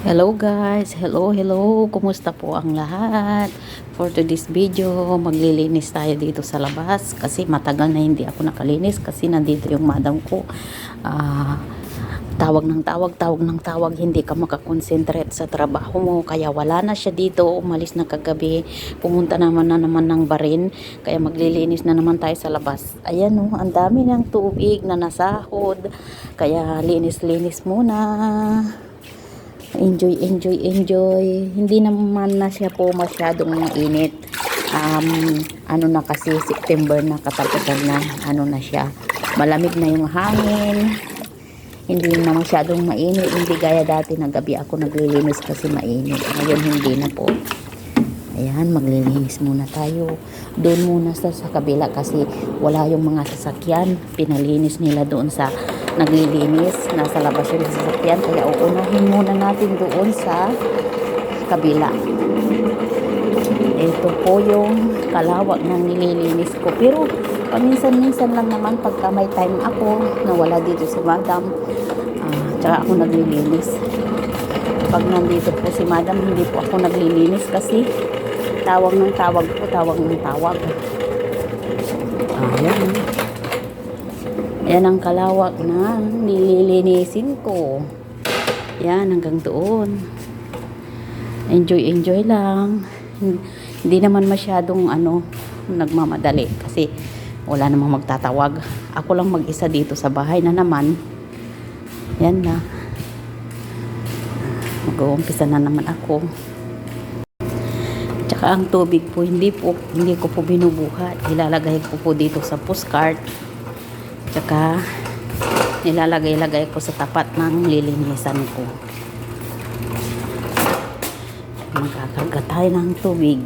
Hello guys, hello, kumusta po ang lahat? For today's video, maglilinis tayo dito sa labas kasi matagal na hindi ako nakalinis kasi nandito yung madam ko. Tawag ng tawag, hindi ka makakonsentrate sa trabaho mo, kaya wala na siya dito, umalis na kagabi, pumunta naman ng barin, kaya maglilinis na naman tayo sa labas. Ayan oh, ang dami ng tubig na nasahod, kaya linis muna. Enjoy. Hindi naman na siya po masyadong mainit. Ano na kasi September na, katapusan na, ano na siya. Malamig na yung hangin. Hindi na masyadong mainit. Hindi gaya dati na gabi ako naglilinis kasi mainit. Ngayon hindi na po. Ayan, maglilinis muna tayo. Doon muna sa kabila kasi wala yung mga sasakyan. Pinalinis nila doon sa naglilinis. Nasa labas yung sasakyan. Kaya uunahin muna natin doon sa kabila. Ito po yung kalawak ng nililinis ko. Pero paminsan-minsan lang naman pagka may time ako na wala dito si madam. Tsaka ako naglilinis. Pag nandito po si madam, hindi po ako naglilinis kasi tawag ng tawag. Ayan. Ayan ang kalawak na nililinisin ko. Yan, hanggang doon. Enjoy lang. Hindi naman masyadong nagmamadali kasi wala namang magtatawag. Ako lang mag-isa dito sa bahay na naman. Yan na. Mag-uumpisa na naman ako. Tsaka ang tubig po, hindi ko po binubuhat. Ilalagay ko po dito sa postcard. Tsaka nilalagay ko sa tapat ng lilinisan ko. Magkakarga tayo ng tubig.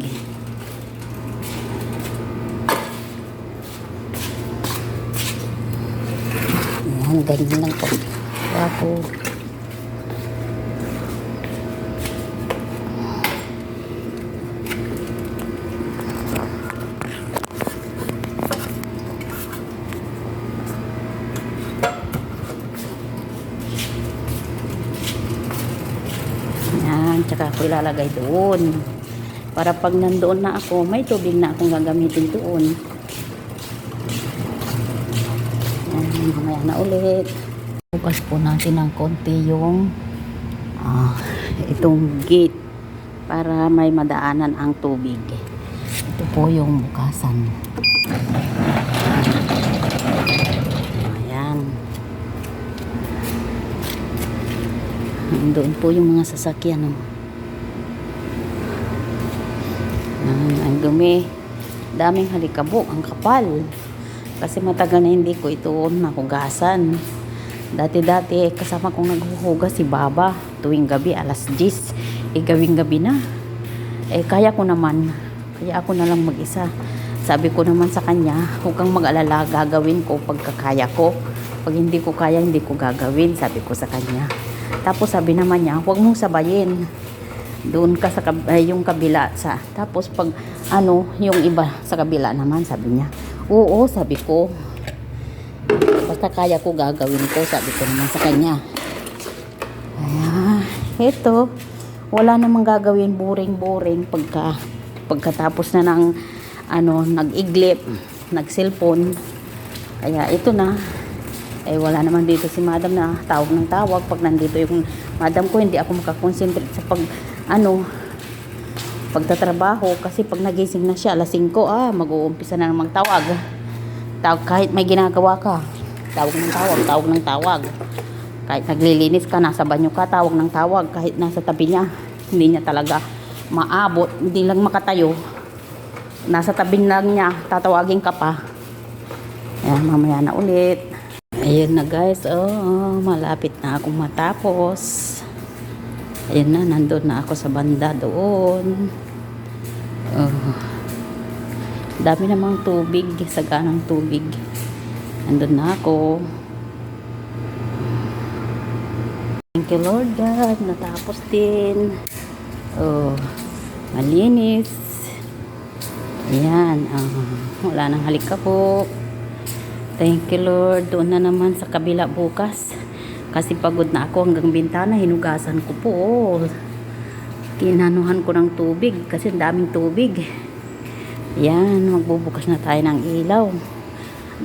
Ayan, ganyan lang po. Ako. Tsaka ako ilalagay doon para pag nandoon na ako may tubig na akong gagamitin doon. Mamaya na ulit. Bukas po natin ng konti yung itong gate para may madaanan ang tubig. Ito po yung bukasan. Ayan. Doon po yung mga sasakyan. Ang dumi. Daming halikabok. Ang kapal. Kasi matagal na hindi ko ito nahugasan. Dati kasama kong naghuhugas si Baba. Tuwing gabi, alas 10. Gawing gabi na. Kaya ko naman. Kaya ako na lang mag-isa. Sabi ko naman sa kanya, huwag kang mag-alala, gagawin ko pagkakaya ko. Pag hindi ko kaya, hindi ko gagawin. Sabi ko sa kanya. Tapos sabi naman niya, huwag mong sabayin. Doon ka sa yung kabila sa. Tapos pag yung iba sa kabila naman, sabi niya. Oo, sabi ko. Basta kaya ko gagawin ko, sabi ko naman sa kanya. Ayan, ito. Wala namang gagawin, boring pagkatapos na ng nag-iglip, nag-cellphone. Kaya ito na. Wala naman dito si madam na tawag ng tawag. Pag nandito yung madam ko, hindi ako makakonsentrate sa pagtatrabaho kasi pag nagising na siya alas 5, mag-uumpisa na namang tawag. Kahit may ginagawa ka, tawag ng tawag. Kahit naglilinis ka, nasa banyo ka, tawag ng tawag. Kahit nasa tabi niya, hindi niya talaga maabot, hindi lang makatayo, nasa tabi lang niya, tatawagin ka pa. Ayan, mamaya na ulit. Ayun na guys, malapit na akong matapos. Ayun na, nandun na ako sa banda doon. Dami namang tubig, saganang tubig. Nandun na ako. Thank you Lord God, natapos din. Malinis. Ayan, wala nang halika po. Thank you Lord. Doon na naman sa kabila bukas. Kasi pagod na ako hanggang bintana, hinugasan ko po. Oh. Kinanuhan ko ng tubig kasi daming tubig. Yan, magbubukas na tayo ng ilaw.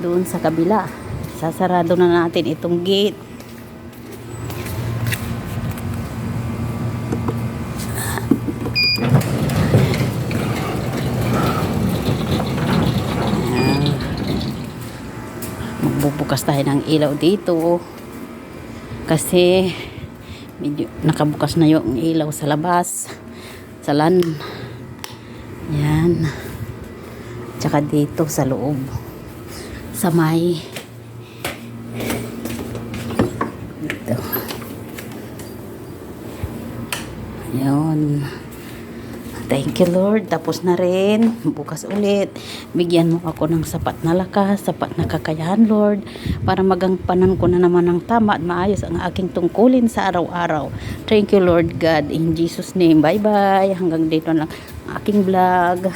Doon sa kabila. Sasarado na natin itong gate. Magbubukas tayo ng ilaw dito kasi medyo nakabukas na yung ilaw sa labas sa LAN. Yan, tsaka dito sa loob sa may dito. Yun. Thank you Lord. Tapos na rin. Bukas ulit. Bigyan mo ako ng sapat na lakas, sapat na kakayahan Lord. Para magangpanan ko na naman ng tama at maayos ang aking tungkulin sa araw-araw. Thank you Lord God. In Jesus name. Bye bye. Hanggang dito lang ang aking vlog.